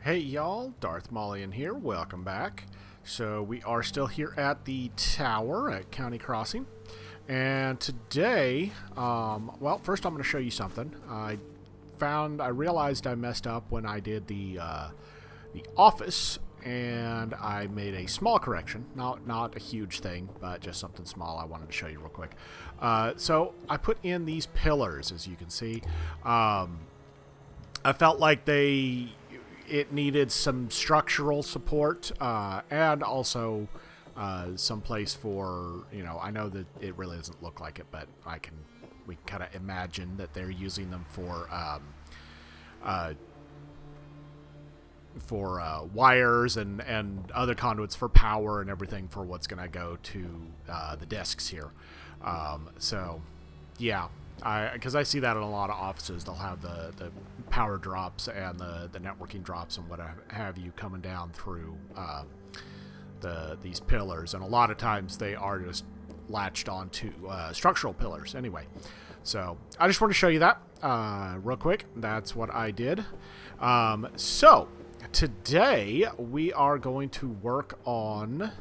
Hey y'all, Darth Maulian here, welcome back. So we are still here at the tower at County Crossing. And today, well, first I'm going to show you something. I realized I messed up when I did the office, and I made a small correction. Not a huge thing, but just something small I wanted to show you real quick. So I put in these pillars, as you can see. I felt like it needed some structural support, and also some place for, I know that it really doesn't look like it, but we can kind of imagine that they're using them for wires and other conduits for power and everything for what's going to go to the desks here. So, yeah. Because I see that in a lot of offices. They'll have the power drops and the networking drops and what have you coming down through these pillars. And a lot of times they are just latched onto structural pillars anyway. So I just want to show you that real quick. That's what I did. So today we are going to work on...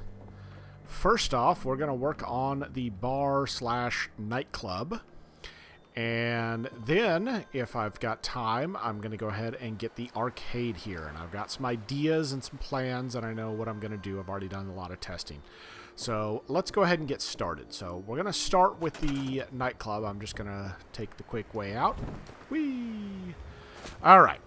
First off, we're going to work on the bar/nightclub. And then, if I've got time, I'm going to go ahead and get the arcade here. And I've got some ideas and some plans, and I know what I'm going to do. I've already done a lot of testing. So, let's go ahead and get started. So, we're going to start with the nightclub. I'm just going to take the quick way out. Whee! Alright.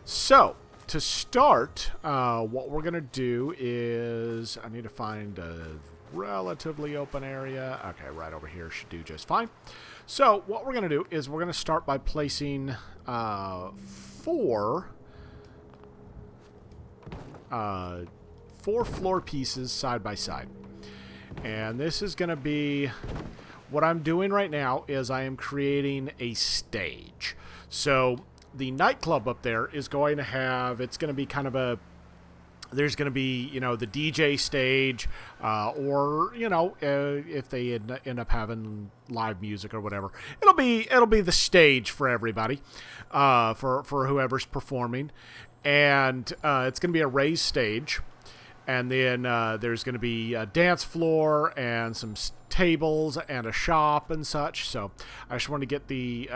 So, to start, what we're going to do is... I need to find a relatively open area. Okay, right over here should do just fine. So what we're going to do is we're going to start by placing four floor pieces side by side. And this is going to be... What I'm doing right now is I am creating a stage. So the nightclub up there is going to have... It's going to be kind of a... There's going to be, the DJ stage, or, if they end up having live music or whatever, it'll be the stage for everybody, for whoever's performing, and it's going to be a raised stage, and then there's going to be a dance floor and some tables and a shop and such. So I just want to get the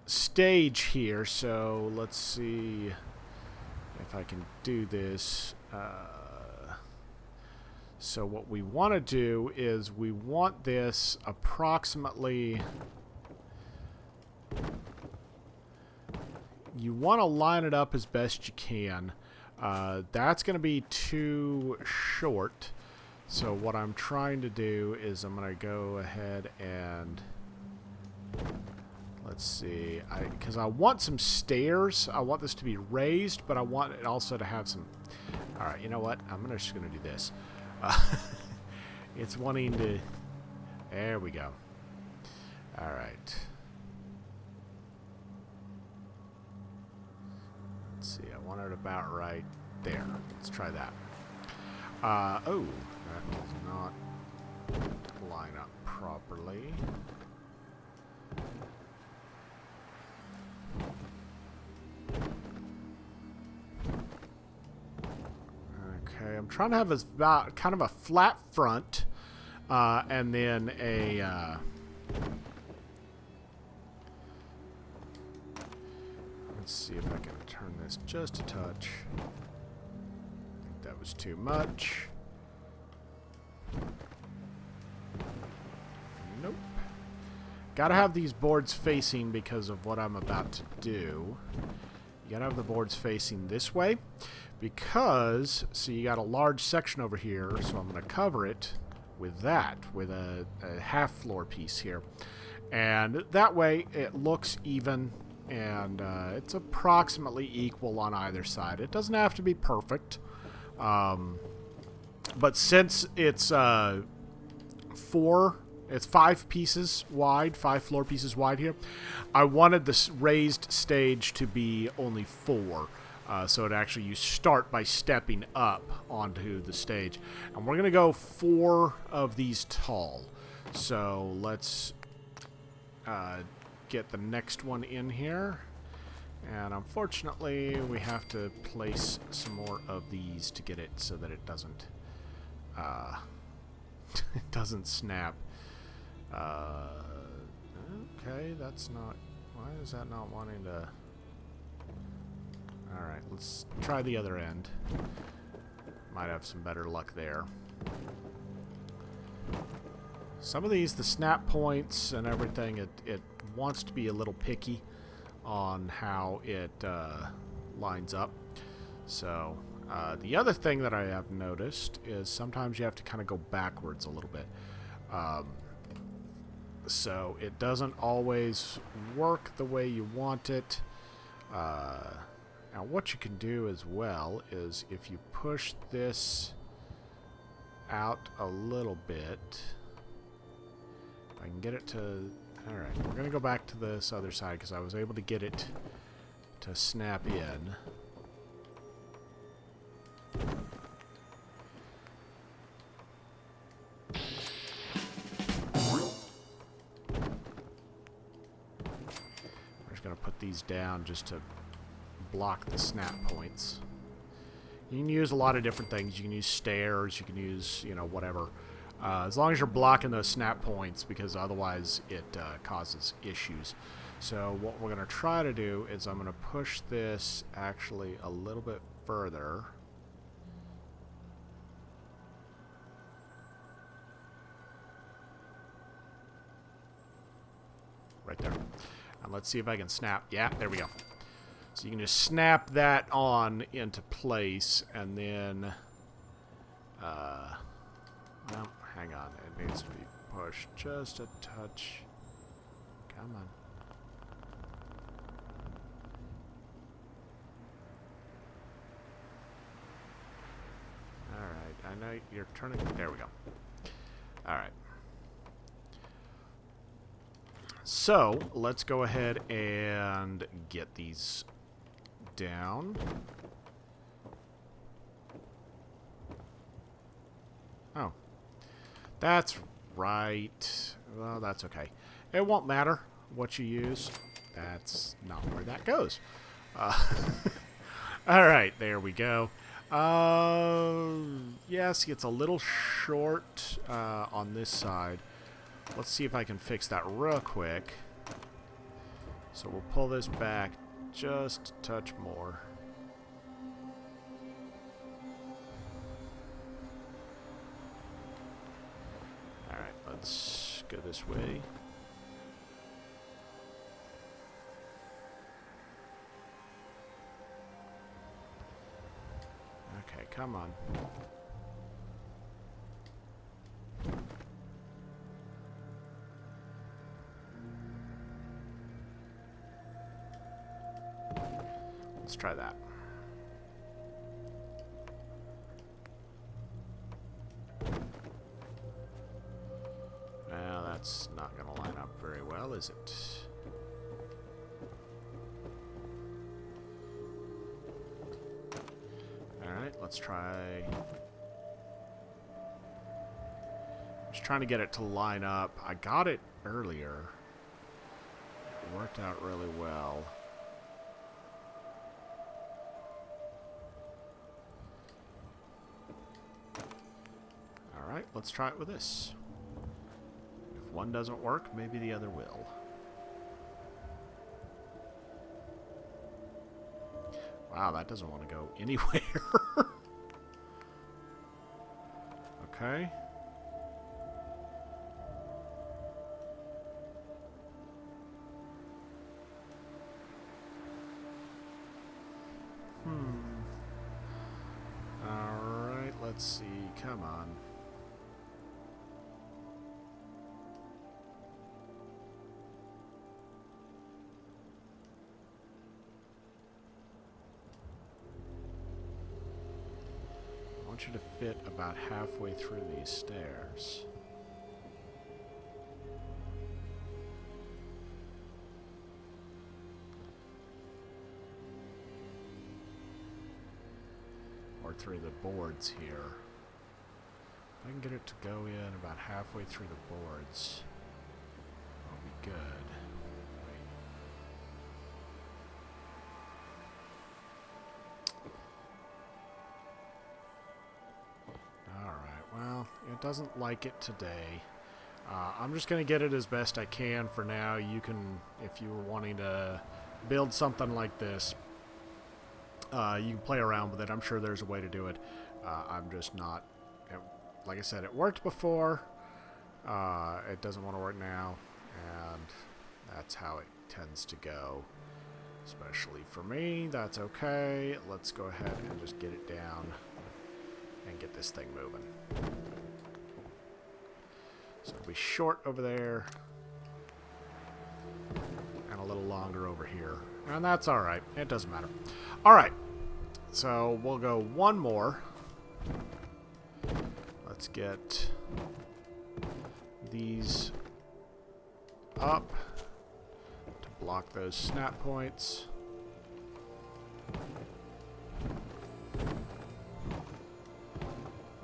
stage here. So let's see if I can do this. So what we want to do is we want this approximately... You want to line it up as best you can. That's going to be too short. So what I'm trying to do is I'm going to go ahead and... Let's see, because I want some stairs. I want this to be raised, but I want it also to have some... Alright, you know what? I'm just going to do this. It's wanting to... There we go. Alright. Let's see, I want it about right there. Let's try that. Oh, that does not line up properly. Okay, I'm trying to have kind of a flat front, and then a... Let's see if I can turn this just a touch. I think that was too much. Nope. Gotta have these boards facing because of what I'm about to do. You gotta have the boards facing this way because, so you got a large section over here, so I'm gonna cover it with that, with a half floor piece here. And that way it looks even, and it's approximately equal on either side. It doesn't have to be perfect, but since it's 5 pieces wide, 5 floor pieces wide here, I wanted this raised stage to be only 4. So it actually, you start by stepping up onto the stage. And we're going to go 4 of these tall. So let's get the next one in here. And unfortunately, we have to place some more of these to get it so that it doesn't it doesn't snap. Okay, that's not... Why is that not wanting to... Alright, let's try the other end. Might have some better luck there. Some of these, the snap points and everything, it wants to be a little picky on how it lines up. So, the other thing that I have noticed is sometimes you have to kind of go backwards a little bit. So it doesn't always work the way you want it. Now what you can do as well is if you push this out a little bit, if I can get it to... Alright, we're going to go back to this other side because I was able to get it to snap in. Going to put these down just to block the snap points. You can use a lot of different things. You can use stairs, you can use, you know, whatever. As long as you're blocking those snap points, because otherwise it causes issues. So what we're going to try to do is I'm going to push this actually a little bit further. Right there. And let's see if I can snap. Yeah, there we go. So you can just snap that on into place, and then... no, hang on. It needs to be pushed just a touch. Come on. Alright, I know you're turning... There we go. Alright. So, let's go ahead and get these down. Oh. That's right. Well, that's okay. It won't matter what you use. That's not where that goes. Alright, there we go. Yes, it's a little short on this side. Let's see if I can fix that real quick. So we'll pull this back just a touch more. Alright, let's go this way. Okay, come on. Let's try that. Well, that's not going to line up very well, is it? Alright, let's try... Just trying to get it to line up. I got it earlier. It worked out really well. Alright, let's try it with this. If one doesn't work, maybe the other will. Wow, that doesn't want to go anywhere. Okay. Alright, let's see. Come on. I want you to fit about halfway through these stairs. Or through the boards here. If I can get it to go in about halfway through the boards, I'll be good. Wait. It doesn't like it today. I'm just going to get it as best I can for now. You can, if you were wanting to build something like this, you can play around with it. I'm sure there's a way to do it. I'm just not. Like I said, it worked before. It doesn't want to work now. And that's how it tends to go. Especially for me. That's okay. Let's go ahead and just get it down and get this thing moving. So it'll be short over there and a little longer over here. And that's alright. It doesn't matter. Alright. So we'll go one more. Let's get these up to block those snap points.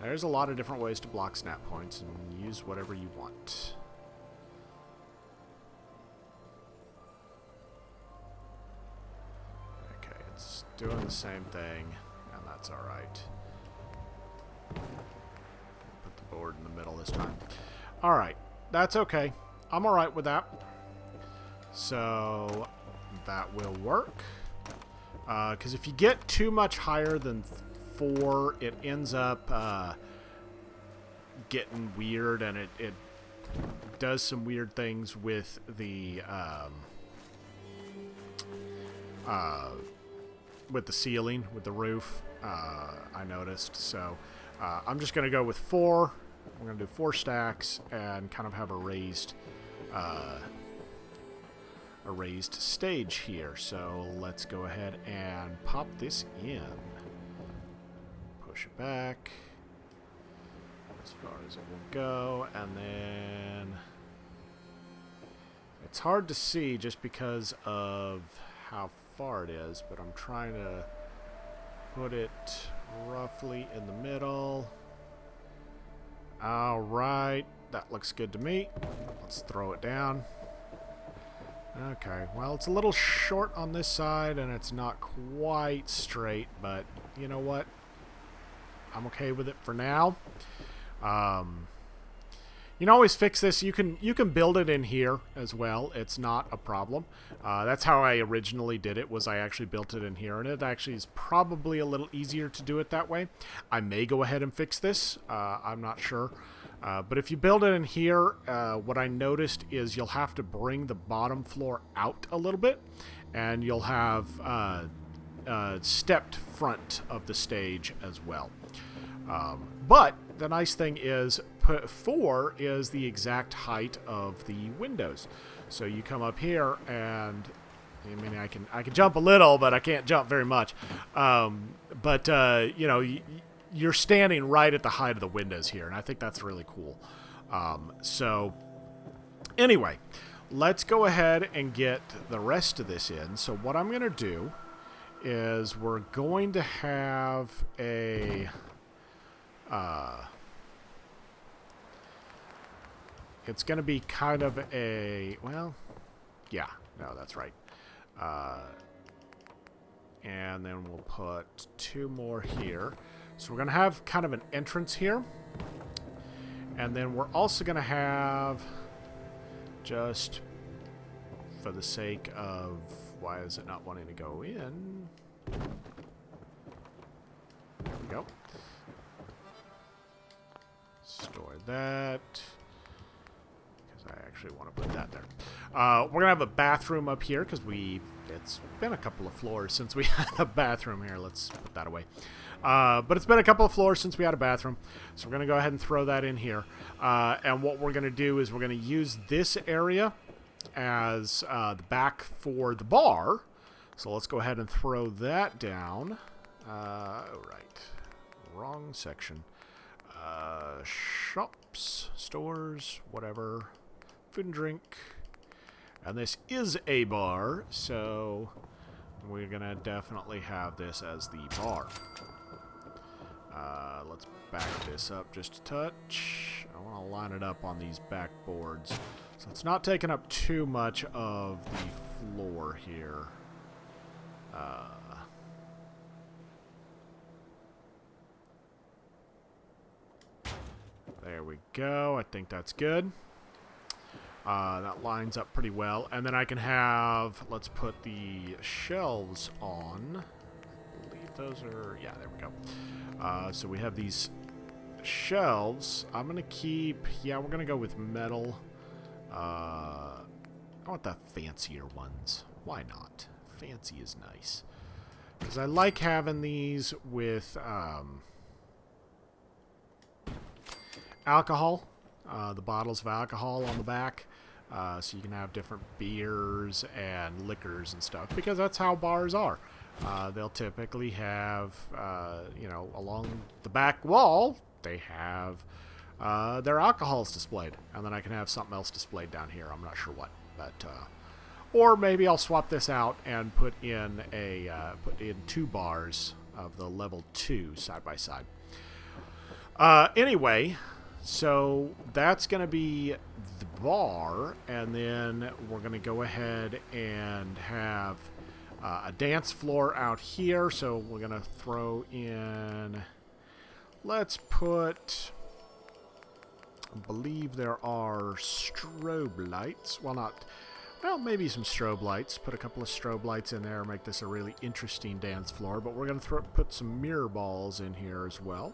There's a lot of different ways to block snap points, and use whatever you want. Okay, it's doing the same thing, and that's alright. Put the board in the middle this time. Alright, that's okay. I'm alright with that. So, that will work. Because if you get too much higher than 4, it ends up getting weird, and it does some weird things with the ceiling, with the roof. I noticed. So I'm just going to go with 4. We're going to do 4 stacks and kind of have a raised stage here. So let's go ahead and pop this in. Push it back as far as it will go, and then it's hard to see just because of how far it is, but I'm trying to put it roughly in the middle. Alright, that looks good to me. Let's throw it down. Okay, well, it's a little short on this side, and it's not quite straight, but you know what? I'm okay with it for now. You can always fix this. You can build it in here as well. It's not a problem. That's how I originally did it, was I actually built it in here, and it actually is probably a little easier to do it that way. I may go ahead and fix this. I'm not sure. But if you build it in here, what I noticed is you'll have to bring the bottom floor out a little bit, and you'll have stepped front of the stage as well. But the nice thing is 4 is the exact height of the windows. So you come up here, and I mean, I can jump a little, but I can't jump very much. You know, you're standing right at the height of the windows here, and I think that's really cool. So anyway, let's go ahead and get the rest of this in. So what I'm going to do is we're going to have a it's going to be kind of a, well, yeah, no, that's right. And then we'll put 2 more here. So we're going to have kind of an entrance here. And then we're also going to have, just for the sake of, why is it not wanting to go in? There we go. Store that. Because I actually want to put that there. We're going to have a bathroom up here because it's been a couple of floors since we had a bathroom here. Let's put that away. But it's been a couple of floors since we had a bathroom. So we're going to go ahead and throw that in here. And what we're going to do is we're going to use this area as the back for the bar. So let's go ahead and throw that down. Right. Wrong section. Shops, stores, whatever. Food and drink. And this is a bar, so we're going to definitely have this as the bar. Let's back this up just a touch. I want to line it up on these back boards, so it's not taking up too much of the floor here. There There we go. I think that's good. That lines up pretty well. And then I can have, let's put the shelves on. I believe those are, yeah, there we go. So we have these shelves. I'm going to keep, yeah, we're going to go with metal. I want the fancier ones. Why not? Fancy is nice. Because I like having these with alcohol. The bottles of alcohol on the back. So you can have different beers and liquors and stuff. Because that's how bars are. They'll typically have, you know, along the back wall, they have their alcohols displayed. And then I can have something else displayed down here. I'm not sure what. But, or maybe I'll swap this out and put in two bars of the level 2 side by side. Anyway, so that's going to be the bar, and then we're going to go ahead and have a dance floor out here. So we're going to throw in, let's put, I believe there are strobe lights. Well, maybe some strobe lights. Put a couple of strobe lights in there, make this a really interesting dance floor. But we're going to put some mirror balls in here as well.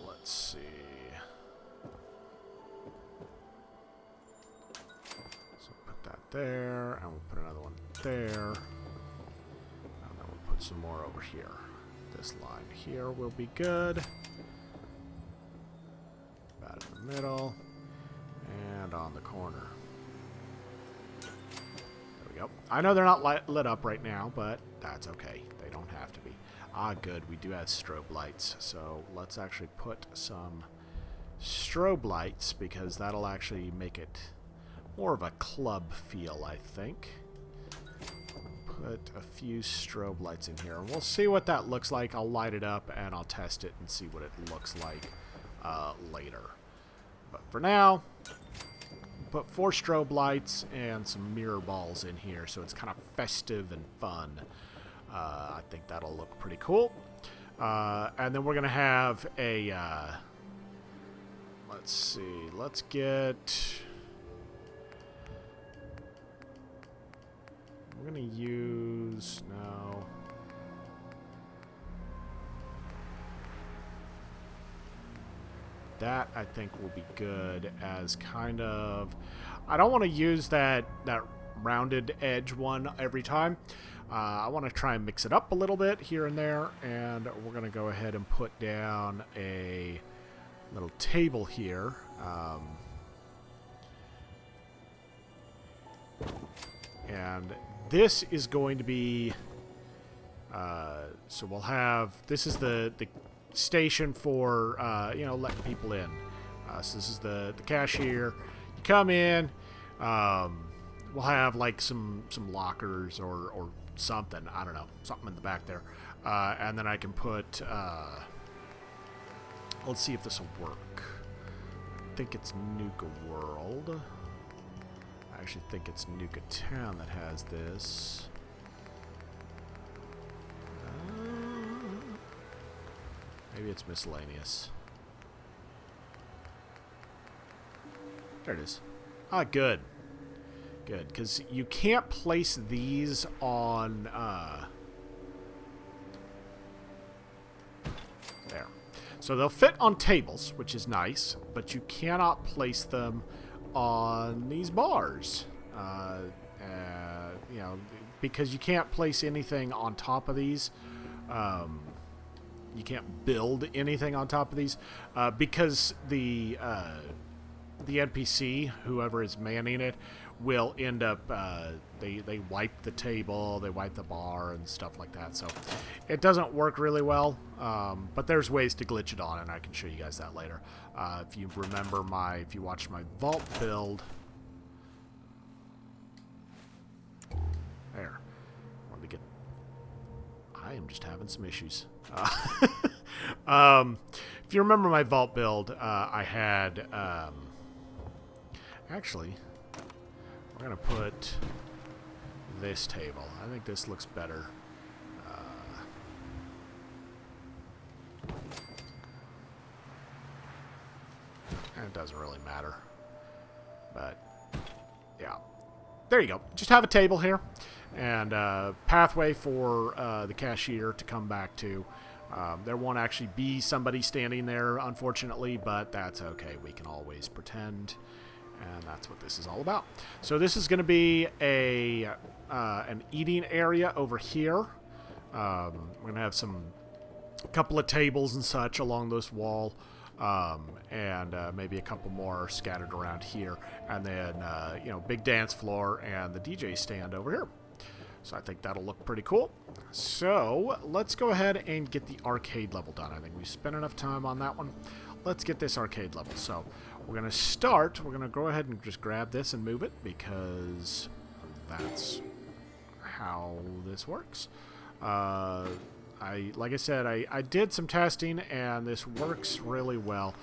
Let's see. So put that there, and we'll put another one there. And then we'll put some more over here. This line here will be good. About in the middle. And on the corner. There we go. I know they're not lit up right now, but that's okay. They don't have to be. Ah, good. We do have strobe lights. So let's actually put some strobe lights, because that'll actually make it more of a club feel, I think. Put a few strobe lights in here. We'll see what that looks like. I'll light it up and I'll test it and see what it looks like later. But for now, put 4 strobe lights and some mirror balls in here, so it's kind of festive and fun. I think that'll look pretty cool. And then we're going to have a, let's see, let's get, we're going to use, no. That, I think, will be good as kind of, I don't want to use that rounded edge one every time. I want to try and mix it up a little bit here and there, and we're going to go ahead and put down a little table here. And this is going to be, so we'll have, this is the station for, you know, letting people in. So this is the cashier. You come in, we'll have like some lockers or something, I don't know, something in the back there, and then I can put, let's see if this will work. I think it's Nuka World. I actually think it's Nuka Town that has this. Maybe it's miscellaneous. There it is. Ah, good. Good, because you can't place these on, there. So they'll fit on tables, which is nice, but you cannot place them on these bars. You know, because you can't place anything on top of these. You can't build anything on top of these, because the NPC, whoever is manning it, will end up, they wipe the table, they wipe the bar and stuff like that. So it doesn't work really well, but there's ways to glitch it on, and I can show you guys that later. If you remember if you watched my vault build, there, I am just having some issues. If you remember my vault build, I had, actually, we're going to put this table. I think this looks better. it doesn't really matter. But, yeah. There you go. Just have a table here. And pathway for the cashier to come back to. There won't actually be somebody standing there, unfortunately, but that's okay. We can always pretend. And that's what this is all about. So this is going to be an eating area over here. We're going to have a couple of tables and such along this wall. And maybe a couple more scattered around here. And then, big dance floor and the DJ stand over here. So I think that'll look pretty cool. So let's go ahead and get the arcade level done. I think we spent enough time on that one. Let's get this arcade level. So we're going to start. We're going to go ahead and just grab this and move it because that's how this works. Like I said, I did some testing and this works really well.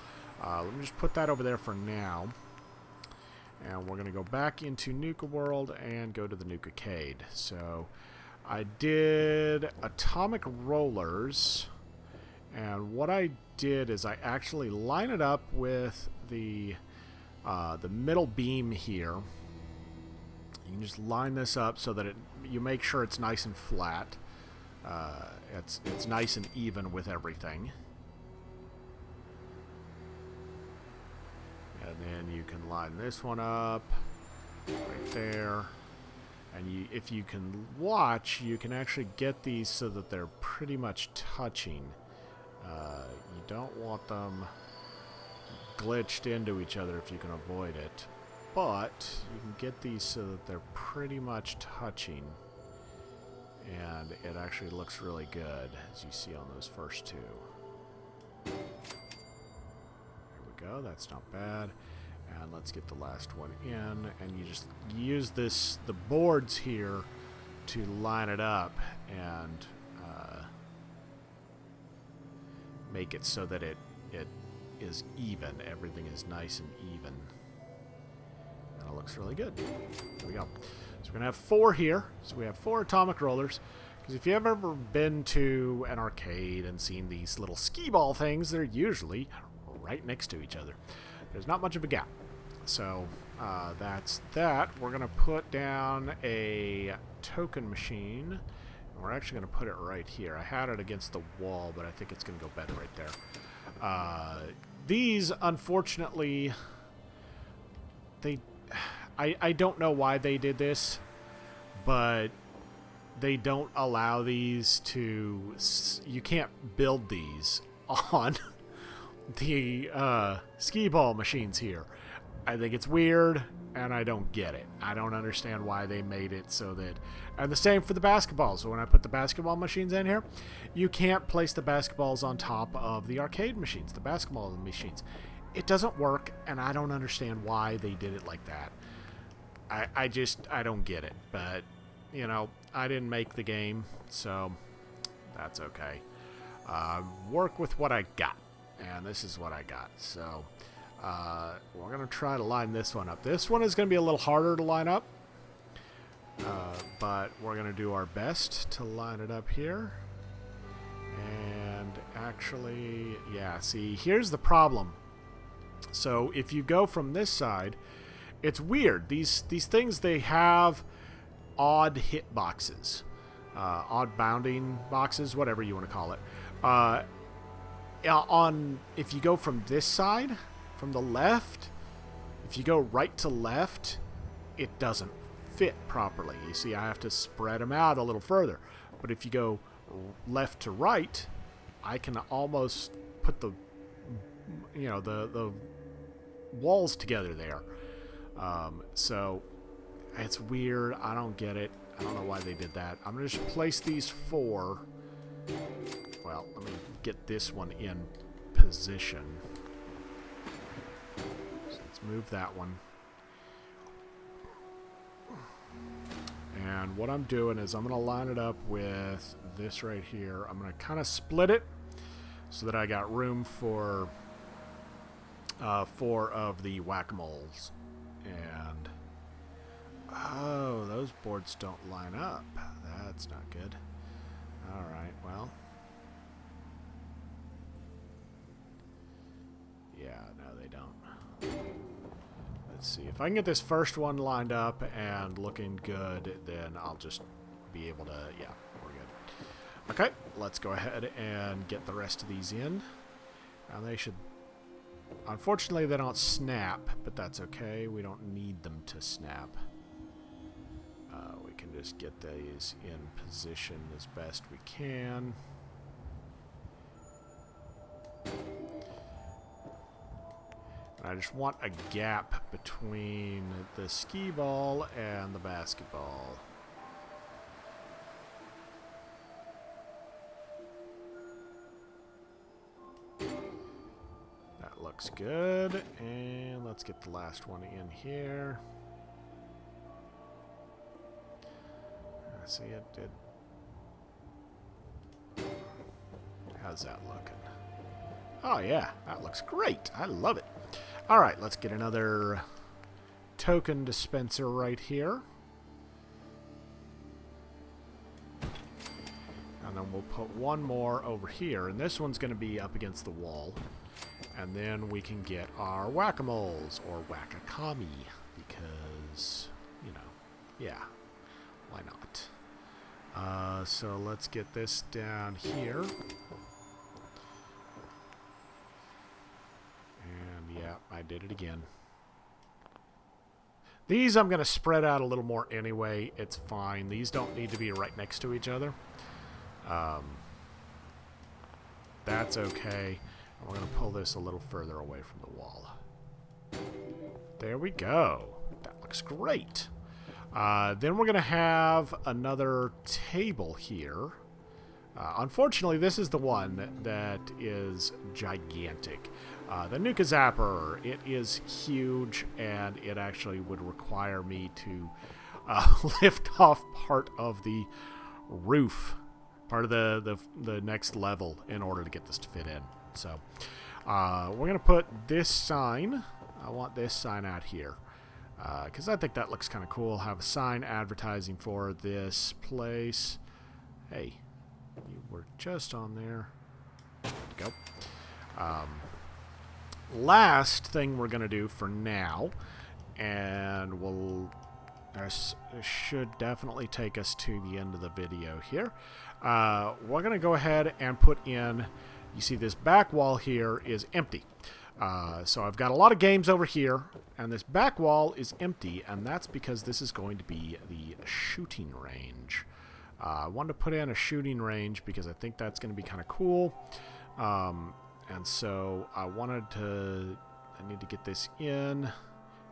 Let me just put that over there for now. And we're going to go back into Nuka World and go to the Nuka-cade. So I did atomic rollers. And what I did is I actually line it up with the middle beam here. You can just line this up so that you make sure it's nice and flat. It's nice and even with everything. And then you can line this one up right there. And if you can watch, you can actually get these so that they're pretty much touching. You don't want them glitched into each other if you can avoid it. But you can get these so that they're pretty much touching. And it actually looks really good, as you see on those first two. There we go, that's not bad. And let's get the last one in. And you just use the boards here to line it up and make it so that it is even. Everything is nice and even. And it looks really good. There we go. So we're going to have 4 here. So we have 4 atomic rollers. Because if you've ever been to an arcade and seen these little skee ball things, they're usually right next to each other. There's not much of a gap. So that's that. We're going to put down a token machine. We're actually going to put it right here. I had it against the wall, but I think it's going to go better right there. These, unfortunately, I don't know why they did this, but they don't allow these to... You can't build these on the skee ball machines here. I think it's weird, and I don't get it. I don't understand why they made it so that... And the same for the basketballs. So when I put the basketball machines in here, you can't place the basketballs on top of the arcade machines, the basketball machines. It doesn't work, and I don't understand why they did it like that. I don't get it. But, I didn't make the game, so that's okay. Work with what I got, and this is what I got. So we're going to try to line this one up. This one is going to be a little harder to line up, but we're going to do our best to line it up here. And actually, yeah, see, here's the problem. So if you go from this side, it's weird. These things, they have odd hit boxes, odd bounding boxes, whatever you want to call it. If you go from this side, from the left, if you go right to left, it doesn't fit properly. You see, I have to spread them out a little further. But if you go left to right, I can almost put the walls together there. So it's weird. I don't get it. I don't know why they did that. I'm going to just place these 4. Well, let me get this one in position. So let's move that one. And what I'm doing is I'm going to line it up with this right here. I'm going to kind of split it so that I got room for 4 of the whack-a-moles. And oh, those boards don't line up. That's not good. Alright, well. Yeah, no, they don't. Let's see. If I can get this first one lined up and looking good, then I'll just be able to... Yeah, we're good. Okay, let's go ahead and get the rest of these in. And they should... Unfortunately, they don't snap, but that's okay. We don't need them to snap. We can just get these in position as best we can. I just want a gap between the skee ball and the basketball. That looks good. And let's get the last one in here. See, it did. How's that looking? Oh, yeah. That looks great. I love it. All right, let's get another token dispenser right here. And then we'll put one more over here. And this one's going to be up against the wall. And then we can get our whack-a-moles or whack-a-kami. Because, you know, yeah, why not? So let's get this down here. And yeah, I did it again. These I'm going to spread out a little more anyway. It's fine. These don't need to be right next to each other. That's okay. And we're going to pull this a little further away from the wall. There we go. That looks great. Then we're going to have another table here. Unfortunately, this is the one that is gigantic. The Nuka Zapper, it is huge, and it actually would require me to lift off part of the roof, part of the next level in order to get this to fit in. So we're going to put this sign. I want this sign out here. Because I think that looks kind of cool. Have a sign advertising for this place. Hey, you were just on there. There we go. Last thing we're going to do for now, and this should definitely take us to the end of the video here. We're going to go ahead and put in, you see this back wall here is empty. So I've got a lot of games over here, and this back wall is empty, and that's because this is going to be the shooting range. I wanted to put in a shooting range because I think that's going to be kind of cool. And so I need to get this in.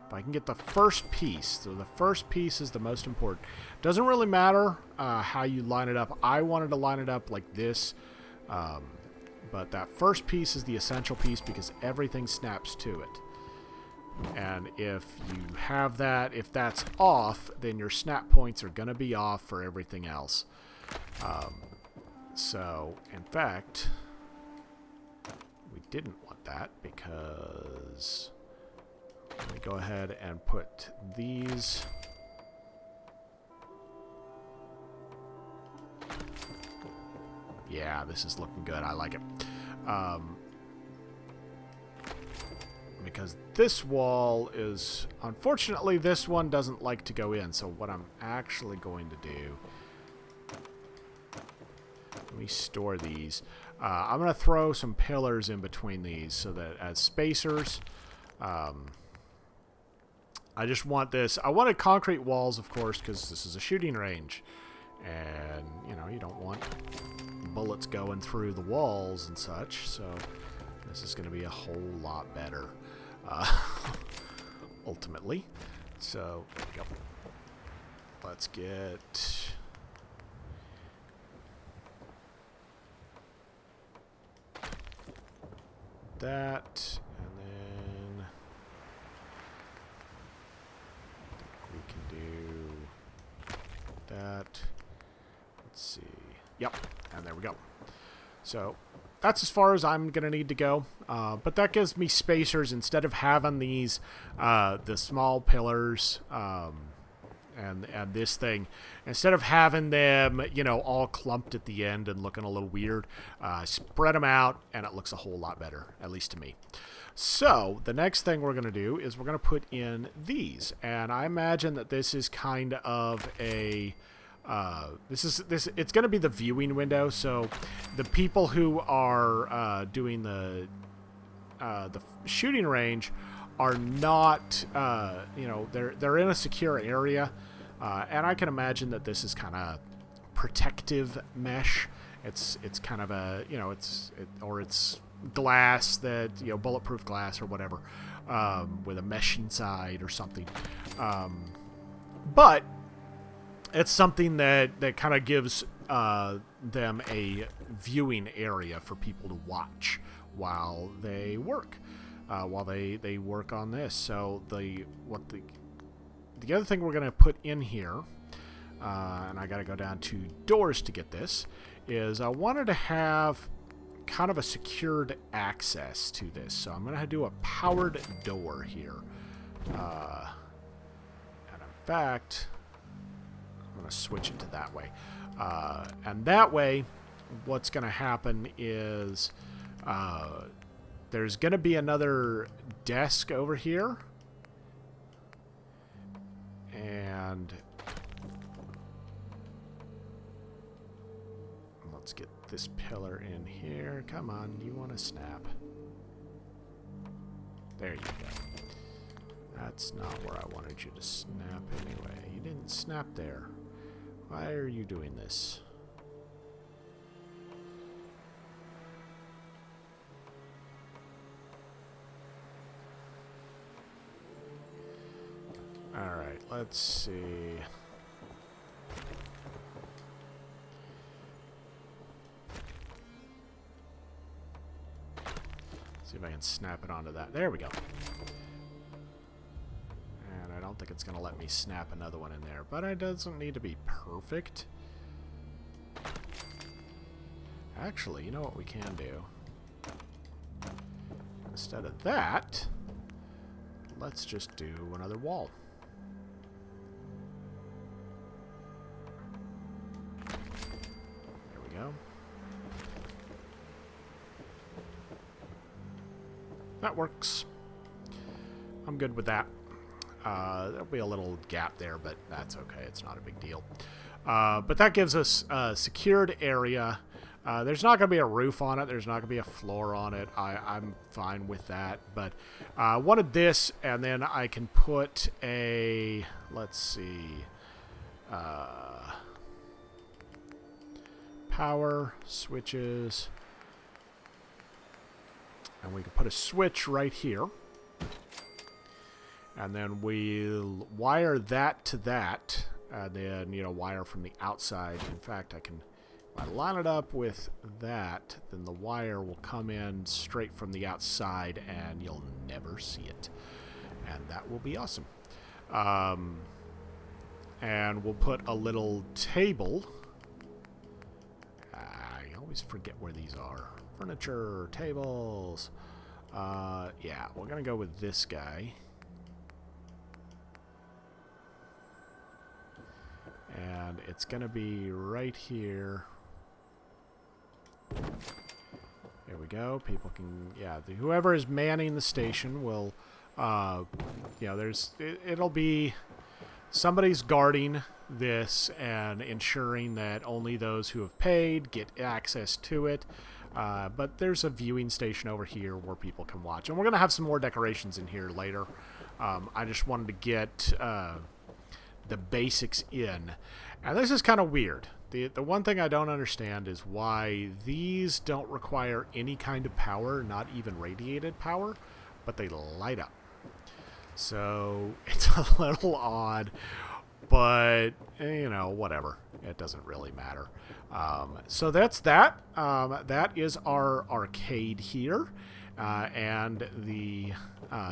If I can get the first piece, so the first piece is the most important. Doesn't really matter how you line it up. I wanted to line it up like this. But that first piece is the essential piece because everything snaps to it. And if you have that, if that's off, then your snap points are going to be off for everything else. So, in fact, we didn't want that because... Let me go ahead and put these... Yeah, this is looking good. I like it. Because this wall is... Unfortunately, this one doesn't like to go in. So what I'm actually going to do... Let me store these. I'm going to throw some pillars in between these so that as spacers... I just want this... I wanted concrete walls, of course, because this is a shooting range. And, you know, you don't want... bullets going through the walls and such, so this is going to be a whole lot better ultimately. So there we go. Let's get that, and then we can do that. Let's see. Yep, and there we go. So that's as far as I'm going to need to go. But that gives me spacers instead of having these, the small pillars. And this thing, instead of having them, you know, all clumped at the end and looking a little weird, spread them out, and it looks a whole lot better, at least to me. So the next thing we're going to do is we're going to put in these, and I imagine that this is kind of a it's going to be the viewing window. So the people who are doing the shooting range are not, you know, they're in a secure area, and I can imagine that this is kind of protective mesh. It's kind of a, you know, it's glass that, you know, bulletproof glass or whatever, with a mesh inside or something. But it's something that kind of gives them a viewing area for people to watch while they work. While they work on this. So the other thing we're going to put in here, and I got to go down to doors to get this, is I wanted to have kind of a secured access to this. So I'm going to do a powered door here. And in fact, I'm going to switch it to that way. And that way, what's going to happen is there's going to be another desk over here. And let's get this pillar in here. Come on, you want to snap. There you go. That's not where I wanted you to snap anyway. You didn't snap there. Why are you doing this? Alright, let's see. See if I can snap it onto that. There we go. And I don't think it's going to let me snap another one in there, but it doesn't need to be perfect. Actually, you know what we can do? Instead of that, let's just do another wall. There we go. That works. I'm good with that. There'll be a little gap there, but that's okay. It's not a big deal. But that gives us a secured area. There's not going to be a roof on it. There's not going to be a floor on it. I'm fine with that. But I wanted this, and then I can put a, let's see, power switches. And we can put a switch right here. And then we'll wire that to that. And then, you know, wire from the outside. In fact, if I line it up with that, then the wire will come in straight from the outside and you'll never see it. And that will be awesome. And we'll put a little table. I always forget where these are. Furniture, tables. Yeah, we're going to go with this guy. And it's going to be right here. There we go. People can, yeah, whoever is manning the station will, you know, it'll be somebody's guarding this and ensuring that only those who have paid get access to it. But there's a viewing station over here where people can watch. And we're going to have some more decorations in here later. I just wanted to get the basics in. And this is kind of weird. The one thing I don't understand is why these don't require any kind of power, not even radiated power, but they light up. So it's a little odd, but, you know, whatever. It doesn't really matter. So that's that. That is our arcade here, and the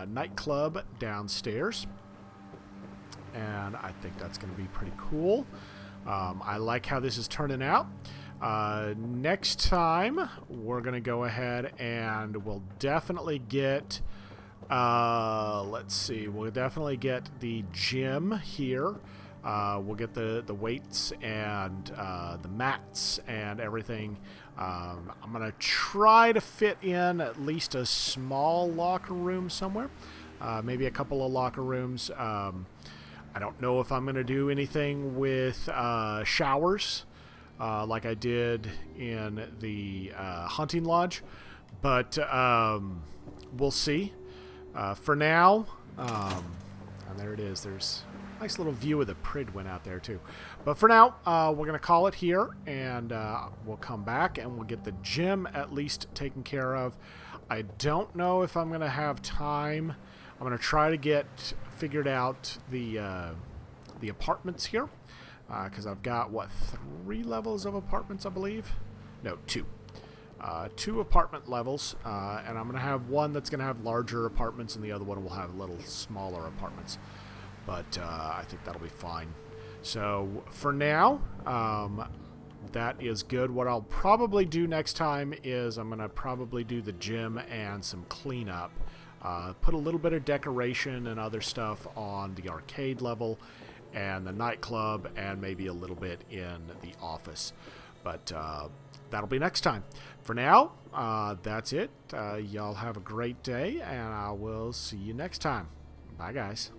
nightclub downstairs. And I think that's going to be pretty cool. I like how this is turning out. Next time, we're going to go ahead and we'll definitely get, let's see, we'll definitely get the gym here. We'll get the weights and the mats and everything. I'm going to try to fit in at least a small locker room somewhere. Maybe a couple of locker rooms. I don't know if I'm going to do anything with showers like I did in the hunting lodge. But we'll see. For now, and there it is. There's a nice little view of the Pridwin out there, too. But for now, we're going to call it here, and we'll come back, and we'll get the gym at least taken care of. I don't know if I'm going to have time. I'm going to try to get figured out the apartments here, because I've got, what, 3 levels of apartments, I believe? No, 2. 2 apartment levels, and I'm going to have one that's going to have larger apartments, and the other one will have little smaller apartments. But I think that'll be fine. So for now, that is good. What I'll probably do next time is I'm going to probably do the gym and some cleanup. Put a little bit of decoration and other stuff on the arcade level and the nightclub, and maybe a little bit in the office. But that'll be next time. For now, that's it. Y'all have a great day, and I will see you next time. Bye, guys.